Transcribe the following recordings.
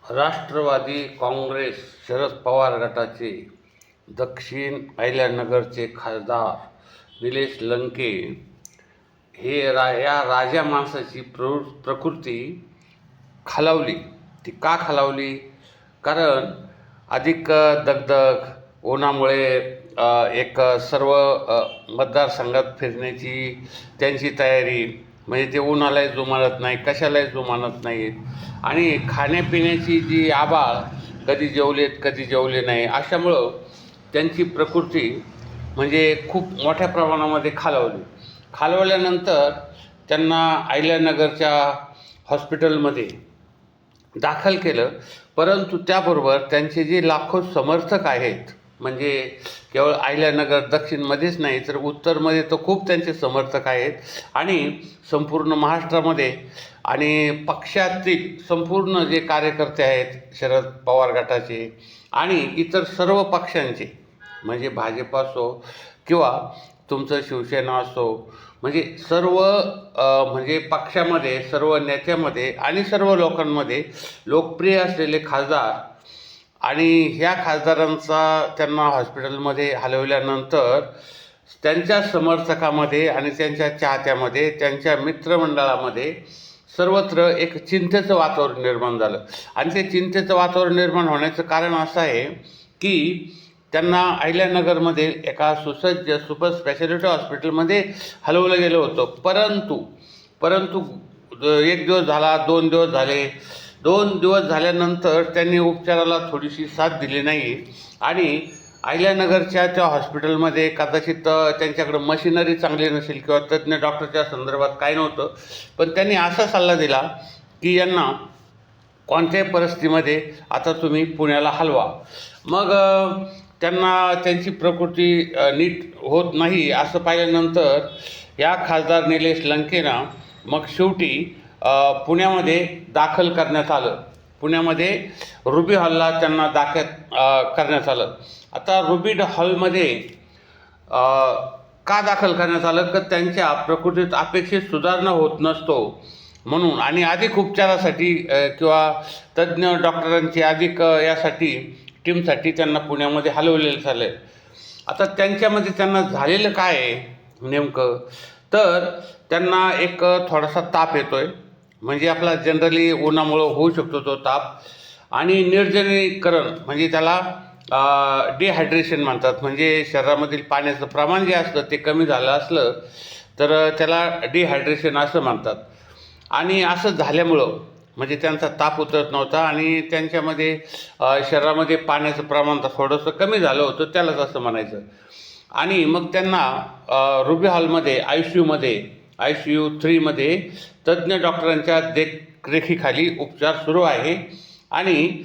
राष्ट्रवादी काँग्रेस शरद पवार गटाचे दक्षिण अहिल्यानगरचे खासदार निलेश लंके हे या राजा माणसाची प्रकृती खालावली. ती का खालावली? कारण अधिक दगदग उन्हामुळे एक सर्व मतदारसंघात फिरण्याची त्यांची तयारी, म्हणजे ते उन्हालाही जुमानत नाही, कशालाही जुमानत नाहीत. आणि खाण्यापिण्याची जी आबाळ, कधी जेवलेत कधी जेवले नाही, अशामुळं त्यांची प्रकृती म्हणजे खूप मोठ्या प्रमाणामध्ये खालावल्यानंतर त्यांना अहिल्यानगरच्या हॉस्पिटलमध्ये दाखल केलं. परंतु त्याबरोबर त्यांचे जे लाखो समर्थक आहेत, म्हणजे केवळ अहिल्यानगर दक्षिणमध्येच नाही तर उत्तरमध्ये तर खूप त्यांचे समर्थक आहेत, आणि संपूर्ण महाराष्ट्रामध्ये आणि पक्षातील संपूर्ण जे कार्यकर्ते आहेत शरद पवार गटाचे आणि इतर सर्व पक्षांचे, म्हणजे भाजप असो किंवा तुमचं शिवसेना असो, म्हणजे सर्व म्हणजे पक्षामध्ये सर्व नेत्यामध्ये आणि सर्व लोकांमध्ये लोकप्रिय असलेले खासदार, आणि ह्या खासदारांचा त्यांना हॉस्पिटलमध्ये हलवल्यानंतर त्यांच्या समर्थकामध्ये आणि त्यांच्या चाहत्यामध्ये, त्यांच्या मित्रमंडळामध्ये सर्वत्र एक चिंतेचं वातावरण निर्माण झालं. आणि ते चिंतेचं वातावरण निर्माण होण्याचं कारण असं आहे की त्यांना अहिल्यानगरमध्ये एका सुसज्ज सुपर स्पेशालिटी हॉस्पिटलमध्ये हलवलं गेलं होतं. परंतु 1 दिवस झाला, 2 दिवस झाले, 2 दिवस झाल्यानंतर त्यांनी उपचाराला थोडीशी साथ दिली नाही. आणि अहिल्यानगरच्या त्या हॉस्पिटलमध्ये कदाचित त्यांच्याकडं मशिनरी चांगली नसेल किंवा तज्ज्ञ डॉक्टरच्या संदर्भात काय नव्हतं, पण त्यांनी असा सल्ला दिला की यांना कोणत्याही परिस्थितीमध्ये आता तुम्ही पुण्याला हलवा. मग त्यांना त्यांची प्रकृती नीट होत नाही असं पाहिल्यानंतर या खासदार निलेश लंकेंना मग शेवटी पुण्यामध्ये दाखल करण्यात आलं. पुण्यामध्ये रुबी हॉलला त्यांना दाखल करण्यात आलं. आता रुबी हॉलमध्ये का दाखल करण्यात आलं? तर त्यांच्या प्रकृतीत अपेक्षित सुधारणा होत नसतो म्हणून, आणि अधिक उपचारासाठी किंवा तज्ज्ञ डॉक्टरांची अधिक यासाठी टीमसाठी त्यांना पुण्यामध्ये हलवलेलं झालं. आता त्यांच्यामध्ये त्यांना झालेलं काय आहे नेमकं? तर त्यांना एक थोडासा ताप येतो आहे, म्हणजे आपला जनरली उन्हामुळं होऊ शकतो तो ताप, आणि निर्जलीकरण म्हणजे त्याला डिहायड्रेशन म्हणतात, म्हणजे शरीरामधील पाण्याचं प्रमाण जे असतं ते कमी झालं असलं तर त्याला डिहायड्रेशन असं म्हणतात. आणि असं झाल्यामुळं म्हणजे त्यांचा ताप उतरत नव्हता आणि त्यांच्यामध्ये शरीरामध्ये पाण्याचं प्रमाण थोडंसं कमी झालं होतं, त्यालाच असं म्हणायचं. आणि मग त्यांना रुबी हॉलमध्ये ICU 3मध्ये तज्ज्ञ डॉक्टरांच्या देखरेखीखाली उपचार सुरू आहे. आणि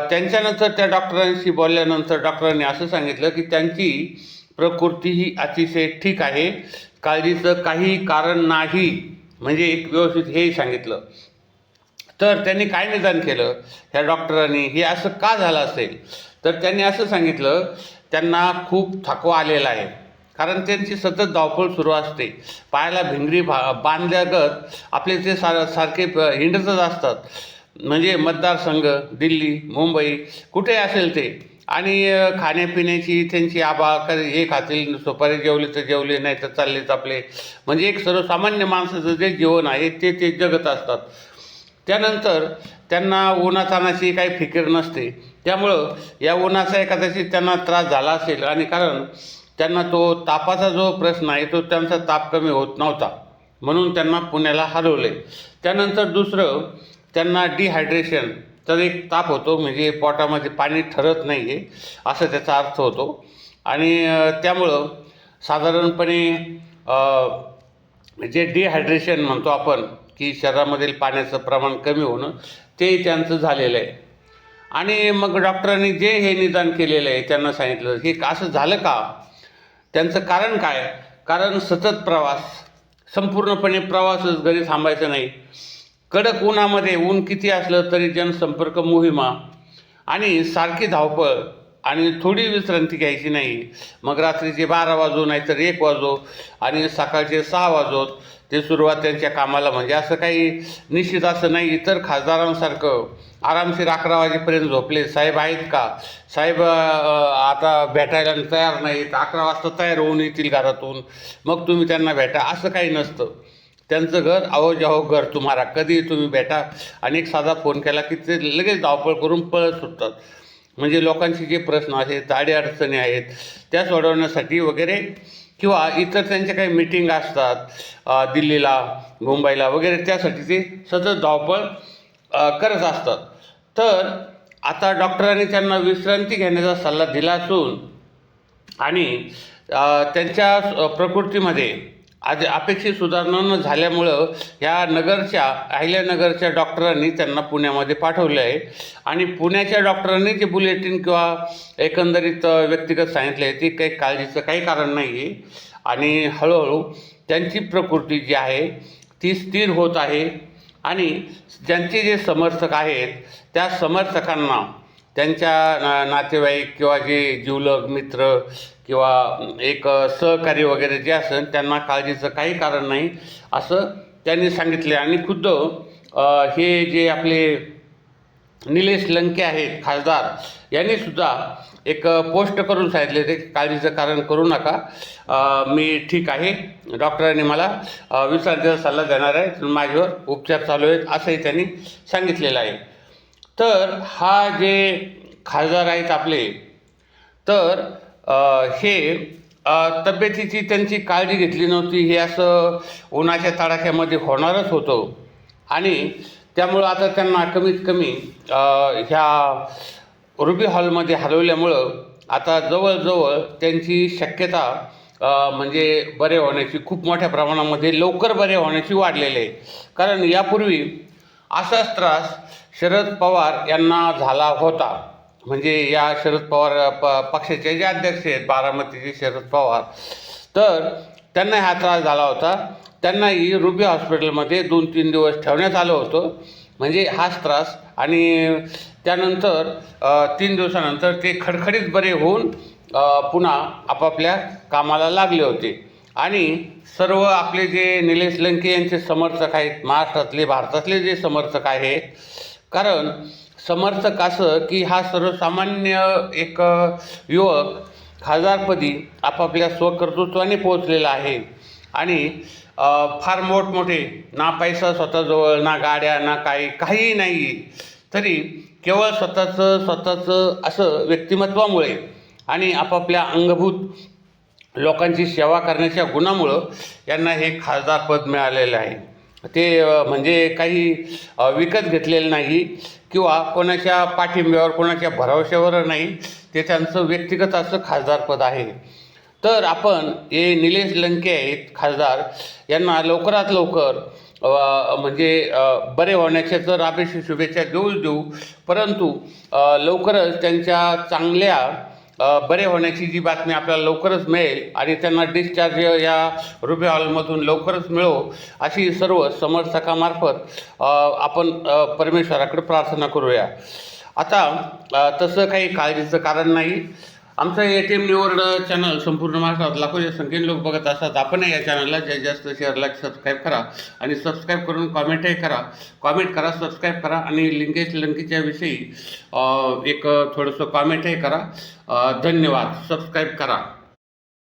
त्यांच्यानंतर त्या डॉक्टरांशी बोलल्यानंतर डॉक्टरांनी असं सांगितलं की त्यांची प्रकृती ही अतिशय ठीक आहे, काळजीचं काही कारण नाही, म्हणजे एक व्यवस्थित हेही सांगितलं. तर त्यांनी काय निदान केलं ह्या डॉक्टरांनी, हे असं का झालं असेल? तर त्यांनी असं सांगितलं त्यांना खूप थकवा आलेला आहे, कारण त्यांची सतत धावपळ सुरू असते. पायाला भिंगरी बांधल्यागत आपले ते सारखे हिंडतच असतात, म्हणजे मतदारसंघ दिल्ली मुंबई कुठे असेल ते. आणि खाण्यापिण्याची त्यांची आबा, कधी हे खातील, सुपारी जेवले तर जेवले, नाही तर चाललेच आपले, म्हणजे एक सर्वसामान्य माणसाचं जे जीवन आहे ते जगत असतात. त्यानंतर त्यांना उन्हातानाची काही फिकीर नसते, त्यामुळं या उन्हाचा कदाचित त्यांना त्रास झाला असेल, आणि कारण त्यांना तो तापाचा जो प्रश्न आहे तो त्यांचा ताप कमी होत नव्हता, म्हणून त्यांना पुण्याला हलवले. त्यानंतर दुसरं, त्यांना डिहायड्रेशन तर एक ताप होतो, म्हणजे पोटामध्ये पाणी ठरत नाही आहे असं त्याचा अर्थ होतो. आणि त्यामुळं साधारणपणे जे डिहायड्रेशन म्हणतो आपण की शरीरामधील पाण्याचं प्रमाण कमी होणं, ते त्यांचं झालेलं आहे. आणि मग डॉक्टरांनी जे हे निदान केलेलं आहे त्यांना सांगितलं हे असं झालं का, त्यांचं कारण काय? कारण सतत प्रवास, संपूर्णपणे प्रवासच, घरी थांबायचं नाही, कडक उन्हामध्ये, ऊन किती असलं तरी जनसंपर्क मोहिमा, आणि सारखी धावपळ, आणि थोडी विश्रांती घ्यायची नाही. मग रात्रीचे 12 वाजो नाहीतर 1 वाजो आणि सकाळचे 6 वाजोत ते सुरुवात त्यांच्या कामाला, म्हणजे असं काही निश्चित असं नाही इतर खासदारांसारखं आरामशीर 11 वाजेपर्यंत झोपले. साहेब आहेत का, साहेब आता भेटायला तयार नाहीत, 11 वाजता तयार होऊन येतील घरातून, मग तुम्ही त्यांना भेटा, असं काही नसतं. त्यांचं घर अहो जाहो घर तुम्हाला, कधी तुम्ही भेटा. आणि एक साधा फोन केला की ते लगेच धावपळ करून पळत सुटतात. म्हणजे लोकांचे जे प्रश्न आहेत, अडीअडचणी आहेत, त्या सोडवण्यासाठी वगैरे, किंवा इतर त्यांच्या काही मीटिंग असतात दिल्लीला, मुंबईला वगैरे, त्यासाठी ते सतत धावपळ करत असतात. तर आता डॉक्टरांनी त्यांना विश्रांती घेण्याचा सल्ला दिला असून आणि त्यांच्या प्रकृतीमध्ये अपेक्षित सुधारणा न झाल्यामुळं ह्या नगरच्या अहिल्यानगरच्या डॉक्टरांनी त्यांना पुण्यामध्ये पाठवले आहे. आणि पुण्याच्या डॉक्टरांनी जे बुलेटिन किंवा एकंदरीत व्यक्तिगत सांगितले आहे ते काही काळजीचं काही कारण नाही आहे. आणि हळूहळू त्यांची प्रकृती जी आहे ती स्थिर होत आहे. आणि ज्यांचे जे समर्थक आहेत त्या समर्थकांना त्यांच्या नातेवाईक किंवा जे जिवलग मित्र किंवा एक सहकारी वगैरे जे असेल त्यांना काळजीचं काही कारण नाही असं त्यांनी सांगितले. आणि खुद्द हे जे आपले निलेश लंके आहेत खासदार, यांनीसुद्धा एक पोस्ट करून सांगितले ते काळजीचं कारण करू नका, मी ठीक आहे, डॉक्टरांनी मला विश्रांतीचा सल्ला देणार आहे, माझ्यावर उपचार चालू आहेत असंही त्यांनी सांगितलेलं आहे. तर हा जे खासदार आहेत आपले, तर हे तब्येतीची त्यांची काळजी घेतली नव्हती, हे असं उन्हाच्या तडाख्यामध्ये होणारच होतं. आणि त्यामुळं आता त्यांना कमीत कमी ह्या रुबी हॉलमध्ये हलवल्यामुळं आता जवळजवळ त्यांची शक्यता म्हणजे बरे होण्याची, खूप मोठ्या प्रमाणामध्ये लवकर बरे होण्याची वाढलेली आहे. कारण यापूर्वी असाच त्रास शरद पवार यांना झाला होता. म्हणजे या शरद पवार पक्षाचे जे अध्यक्ष आहेत बारामतीचे शरद पवार, तर त्यांना हा त्रास झाला होता. त्यांनाही रुबी हॉस्पिटलमध्ये 2-3 दिवस ठेवण्यात आलं होतं, म्हणजे हाच त्रास. आणि त्यानंतर 3 दिवसानंतर ते खडखडीत बरे होऊन पुन्हा आपापल्या कामाला लागले होते. आणि सर्व आपले जे निलेश लंके यांचे समर्थक आहेत, महाराष्ट्रातले भारतातले जे समर्थक आहेत, कारण समर्थक असं की हा सर्वसामान्य एक युवक खासदारपदी आपापल्या स्वकर्तृत्वाने पोहोचलेला आहे. आणि फार मोठमोठे ना पैसा स्वतःजवळ, ना गाड्या, ना काहीही नाही, तरी केवळ स्वतःचं असं व्यक्तिमत्वामुळे आणि आपापल्या अंगभूत लोकांची सेवा करण्याच्या गुणामुळं यांना हे खासदारपद मिळालेलं आहे. ते म्हणजे काही विकत घेतलेलं नाही किंवा कोणाच्या पाठिंब्यावर, कोणाच्या भरवशावर नाही, ते त्यांचं व्यक्तिगत असं खासदारपद आहे. तर आपण हे निलेश लंके आहेत खासदार, यांना लवकरात लवकर म्हणजे बरे होण्याच्या तर अपेक्षित शुभेच्छा देऊ, परंतु लवकरच त्यांच्या चांगल्या बरे होण्याची जी बातमी आपल्याला लवकरच मिळेल आणि त्यांना डिस्चार्ज या रुबी हॉलमधून लवकरच मिळो अशी सर्व समर्थकामार्फत आपण परमेश्वराकडे प्रार्थना करूया. आता तसं काही काळजीचं कारण नाही. आमचं ATM निवड चॅनल संपूर्ण महाराष्ट्रात लाखोच्या संख्येने लोक बघत असतात. आपणही या चॅनलला जास्तीत जास्त शेअर, लाईक, सबस्क्राईब करा आणि सबस्क्राईब करून कॉमेंटही करा, सबस्क्राईब करा आणि निलेश लंकेच्या विषयी एक थोडंसं कॉमेंटही करा. धन्यवाद. सबस्क्राईब करा.